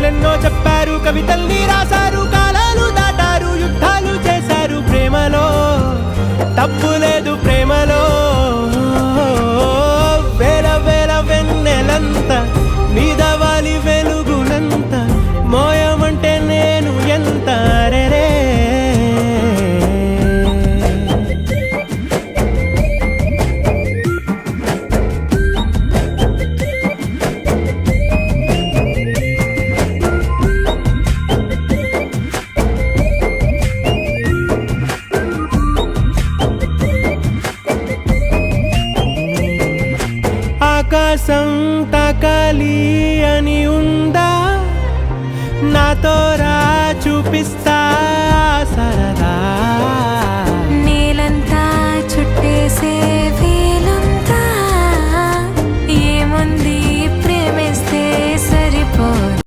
కథలెన్నో చెప్పారు, కవితల్ని రాశారు, కాలాలు దాటారు, యుద్ధాలు చేశారు. ప్రేమలో తప్పు లేదు, ప్రేమలో వేల వేల వెన్నెలంత మీద వాలి వెలుగునంత మోయమంటే నేను ఎంత రే. ఆకాశం తాకాలి అని ఉందా, నాతో రా చూపిస్తా